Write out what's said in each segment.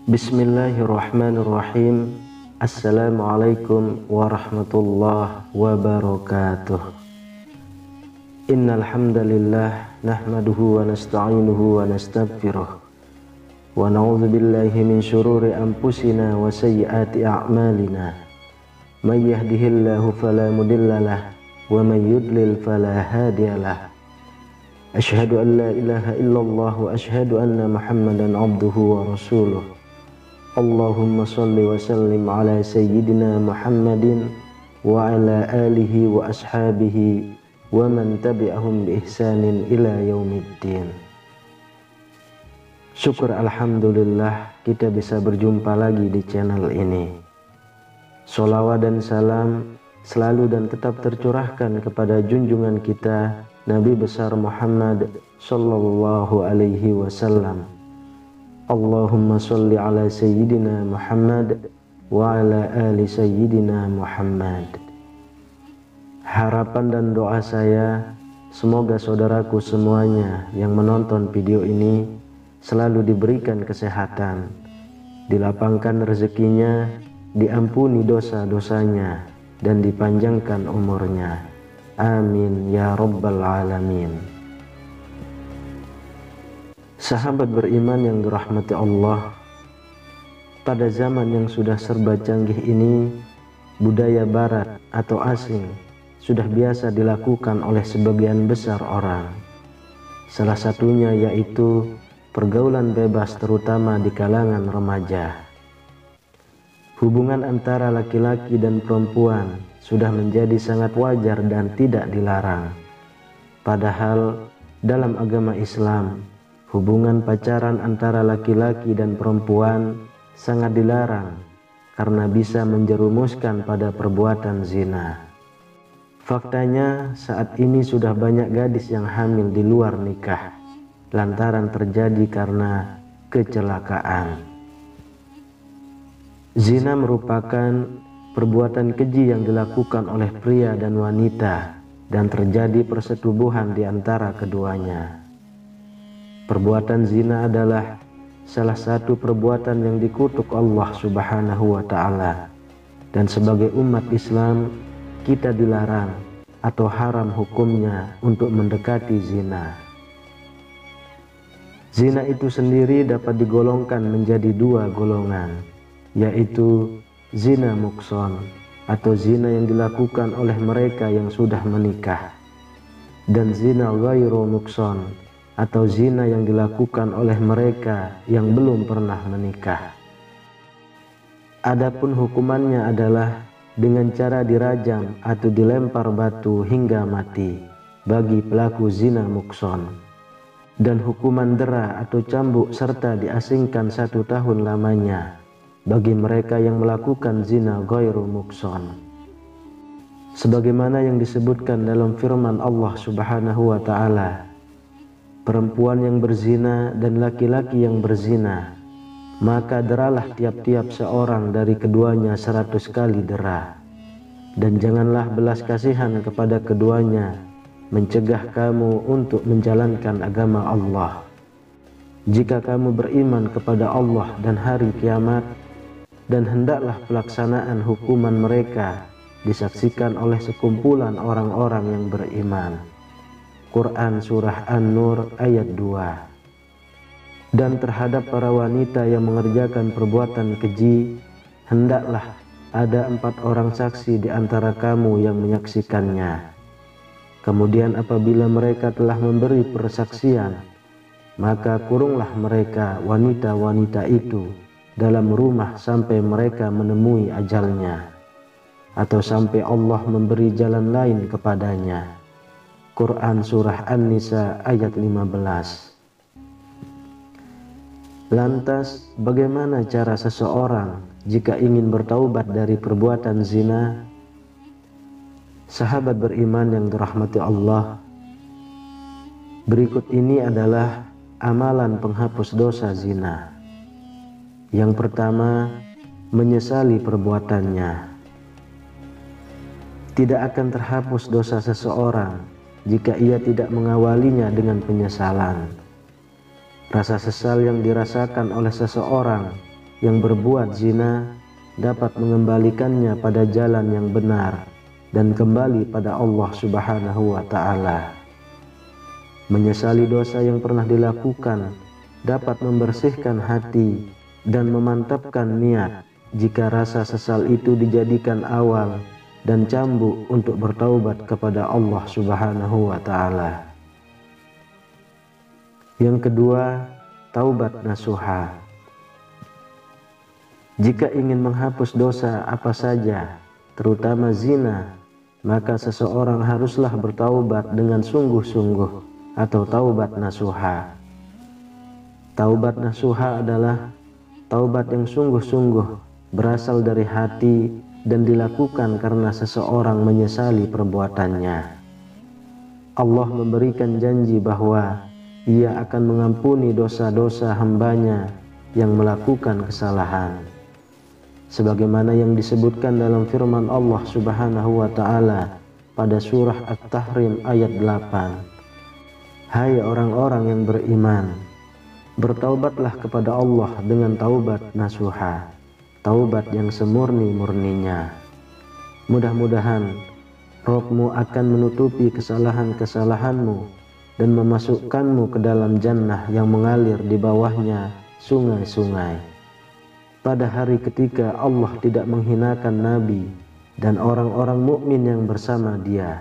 Bismillahirrahmanirrahim. Assalamualaikum warahmatullahi wabarakatuh. Innal hamdalillah nahmaduhu wa nasta'inuhu wa nastaghfiruh wa na'udzu billahi min shururi anfusina wa sayyiati a'malina. May yahdihillahu fala mudhillalah wa may yudlil fala hadiyalah. Asyhadu an la ilaha illallah wa asyhadu anna Muhammadan abduhu wa rasuluh. Allahumma salli wa sallim ala sayyidina Muhammadin wa ala alihi wa ashabihi wa man tabi'ahum bi ihsanin ila yaumiddin. Syukur alhamdulillah kita bisa berjumpa lagi di channel ini. Sholawat dan salam selalu dan tetap tercurahkan kepada junjungan kita Nabi besar Muhammad sallallahu alaihi wasallam. Allahumma sholli ala sayyidina Muhammad wa ala ali sayyidina Muhammad. Harapan dan doa saya semoga saudaraku semuanya yang menonton video ini selalu diberikan kesehatan, dilapangkan rezekinya, diampuni dosa-dosanya, dan dipanjangkan umurnya. Amin ya rabbal alamin. Sahabat beriman yang dirahmati Allah, pada zaman yang sudah serba canggih ini, budaya barat atau asing sudah biasa dilakukan oleh sebagian besar orang. Salah satunya yaitu pergaulan bebas terutama di kalangan remaja. Hubungan antara laki-laki dan perempuan sudah menjadi sangat wajar dan tidak dilarang. Padahal dalam agama Islam, hubungan pacaran antara laki-laki dan perempuan sangat dilarang karena bisa menjerumuskan pada perbuatan zina. Faktanya saat ini sudah banyak gadis yang hamil di luar nikah lantaran terjadi karena kecelakaan. Zina merupakan perbuatan keji yang dilakukan oleh pria dan wanita dan terjadi persetubuhan di antara keduanya. Perbuatan zina adalah salah satu perbuatan yang dikutuk Allah Subhanahu wa ta'ala, dan sebagai umat Islam kita dilarang atau haram hukumnya untuk mendekati zina. Zina itu sendiri dapat digolongkan menjadi dua golongan, yaitu zina mukson atau zina yang dilakukan oleh mereka yang sudah menikah, dan zina ghairu mukson atau zina yang dilakukan oleh mereka yang belum pernah menikah. Adapun hukumannya adalah dengan cara dirajam atau dilempar batu hingga mati bagi pelaku zina mukson, dan hukuman dera atau cambuk serta diasingkan 1 tahun lamanya bagi mereka yang melakukan zina ghairu mukson. Sebagaimana yang disebutkan dalam firman Allah Subhanahu wa ta'ala, perempuan yang berzina dan laki-laki yang berzina, maka deralah tiap-tiap seorang dari keduanya 100 kali dera. Dan janganlah belas kasihan kepada keduanya, mencegah kamu untuk menjalankan agama Allah. Jika kamu beriman kepada Allah dan hari kiamat, dan hendaklah pelaksanaan hukuman mereka disaksikan oleh sekumpulan orang-orang yang beriman. Quran Surah An-Nur ayat 2. Dan terhadap para wanita yang mengerjakan perbuatan keji, hendaklah ada 4 orang saksi di antara kamu yang menyaksikannya. Kemudian apabila mereka telah memberi persaksian, maka kurunglah mereka wanita-wanita itu dalam rumah sampai mereka menemui ajalnya, atau sampai Allah memberi jalan lain kepadanya. Quran Surah An-Nisa ayat 15. Lantas bagaimana cara seseorang jika ingin bertaubat dari perbuatan zina? Sahabat beriman yang dirahmati Allah, berikut ini adalah amalan penghapus dosa zina. Yang pertama, menyesali perbuatannya. Tidak akan terhapus dosa seseorang jika ia tidak mengawalinya dengan penyesalan. Rasa sesal yang dirasakan oleh seseorang yang berbuat zina dapat mengembalikannya pada jalan yang benar dan kembali pada Allah Subhanahu wa Ta'ala. Menyesali dosa yang pernah dilakukan dapat membersihkan hati dan memantapkan niat jika rasa sesal itu dijadikan awal dan cambuk untuk bertaubat kepada Allah Subhanahu wa Ta'ala. Yang kedua, taubat nasuha. Jika ingin menghapus dosa apa saja, terutama zina, maka seseorang haruslah bertaubat dengan sungguh-sungguh atau taubat nasuha. Taubat nasuha adalah taubat yang sungguh-sungguh, berasal dari hati dan dilakukan karena seseorang menyesali perbuatannya. Allah memberikan janji bahwa Ia akan mengampuni dosa-dosa hambanya yang melakukan kesalahan, sebagaimana yang disebutkan dalam firman Allah Subhanahu wa Ta'ala pada surah At-Tahrim ayat 8. Hai orang-orang yang beriman, bertaubatlah kepada Allah dengan taubat nasuha, taubat yang semurni-murninya. Mudah-mudahan Rabb-Mu akan menutupi kesalahan-kesalahanmu dan memasukkanmu ke dalam jannah yang mengalir di bawahnya sungai-sungai. Pada hari ketika Allah tidak menghinakan Nabi dan orang-orang mukmin yang bersama Dia,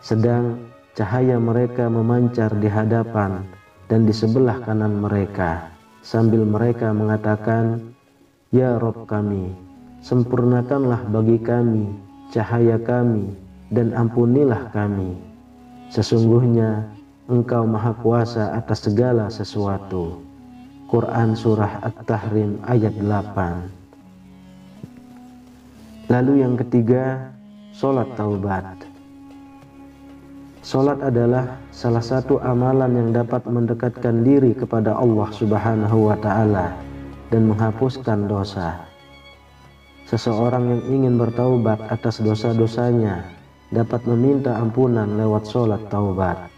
sedang cahaya mereka memancar di hadapan dan di sebelah kanan mereka, sambil mereka mengatakan, Ya Rabb kami, sempurnakanlah bagi kami cahaya kami dan ampunilah kami. Sesungguhnya Engkau Maha Kuasa atas segala sesuatu. Quran Surah At-Tahrim ayat 8. Lalu yang ketiga, sholat taubat. Sholat adalah salah satu amalan yang dapat mendekatkan diri kepada Allah Subhanahu wa Ta'ala dan menghapuskan dosa. Seseorang yang ingin bertaubat atas dosa-dosanya dapat meminta ampunan lewat sholat taubat.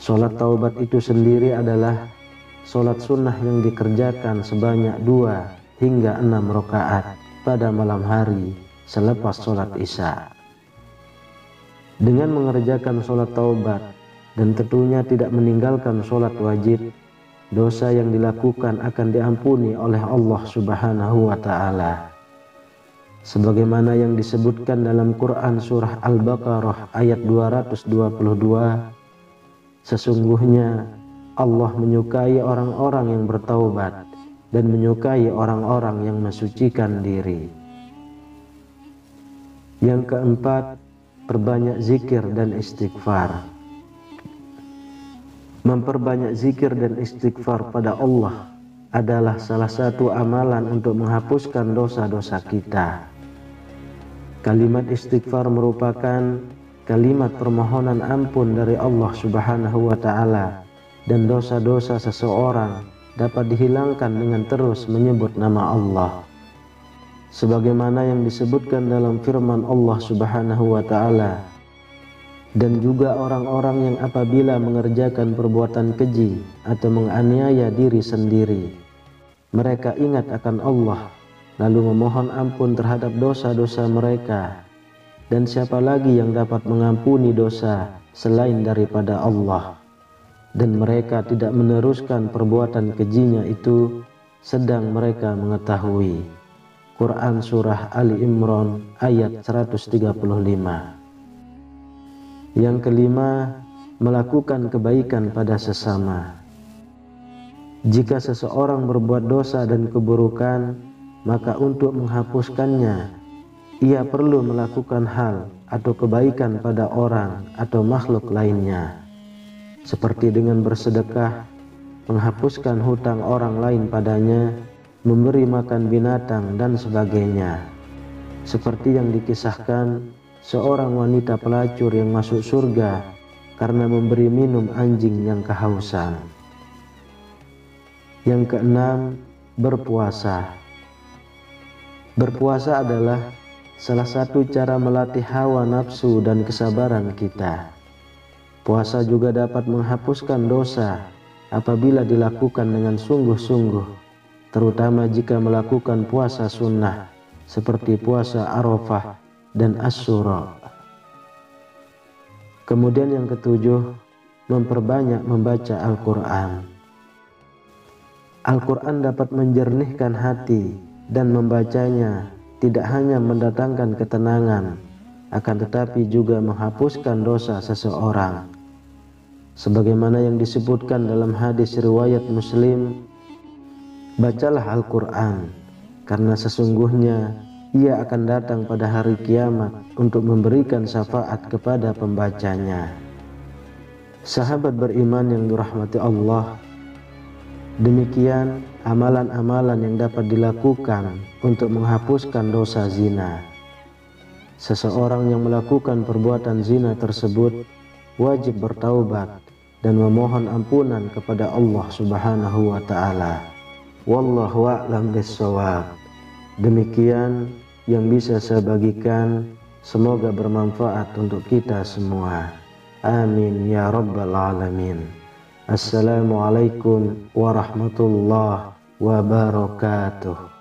Sholat taubat itu sendiri adalah sholat sunnah yang dikerjakan sebanyak 2 hingga 6 rakaat pada malam hari selepas sholat isya. Dengan mengerjakan sholat taubat dan tentunya tidak meninggalkan sholat wajib, dosa yang dilakukan akan diampuni oleh Allah Subhanahu wa Ta'ala. Sebagaimana yang disebutkan dalam Quran Surah Al-Baqarah ayat 222, sesungguhnya Allah menyukai orang-orang yang bertaubat dan menyukai orang-orang yang mensucikan diri. Yang keempat, perbanyak zikir dan istighfar. Memperbanyak zikir dan istighfar pada Allah adalah salah satu amalan untuk menghapuskan dosa-dosa kita. Kalimat istighfar merupakan kalimat permohonan ampun dari Allah Subhanahu wa Ta'ala, dan dosa-dosa seseorang dapat dihilangkan dengan terus menyebut nama Allah. Sebagaimana yang disebutkan dalam firman Allah Subhanahu wa Ta'ala, dan juga orang-orang yang apabila mengerjakan perbuatan keji atau menganiaya diri sendiri, mereka ingat akan Allah lalu memohon ampun terhadap dosa-dosa mereka, dan siapa lagi yang dapat mengampuni dosa selain daripada Allah, dan mereka tidak meneruskan perbuatan kejinya itu sedang mereka mengetahui. Quran Surah Ali Imran ayat 135. Yang kelima, melakukan kebaikan pada sesama. Jika seseorang berbuat dosa dan keburukan, maka untuk menghapuskannya ia perlu melakukan hal atau kebaikan pada orang atau makhluk lainnya, seperti dengan bersedekah, menghapuskan hutang orang lain padanya, memberi makan binatang dan sebagainya. Seperti yang dikisahkan seorang wanita pelacur yang masuk surga karena memberi minum anjing yang kehausan. Yang keenam, berpuasa. Berpuasa adalah salah satu cara melatih hawa nafsu dan kesabaran kita. Puasa juga dapat menghapuskan dosa apabila dilakukan dengan sungguh-sungguh, terutama jika melakukan puasa sunnah seperti puasa Arafah dan Asyura. Kemudian yang ketujuh, memperbanyak membaca Al-Quran. Al-Quran dapat menjernihkan hati, dan membacanya tidak hanya mendatangkan ketenangan, akan tetapi juga menghapuskan dosa seseorang. Sebagaimana yang disebutkan dalam hadis riwayat Muslim, bacalah Al-Quran, karena sesungguhnya ia akan datang pada hari kiamat untuk memberikan syafaat kepada pembacanya. Sahabat beriman yang dirahmati Allah, demikian amalan-amalan yang dapat dilakukan untuk menghapuskan dosa zina. Seseorang yang melakukan perbuatan zina tersebut wajib bertaubat dan memohon ampunan kepada Allah Subhanahu wa ta'ala. Wallahu a'lam bissawab. Demikian yang bisa saya bagikan, semoga bermanfaat untuk kita semua. Amin ya rabbal alamin. Assalamualaikum warahmatullahi wabarakatuh.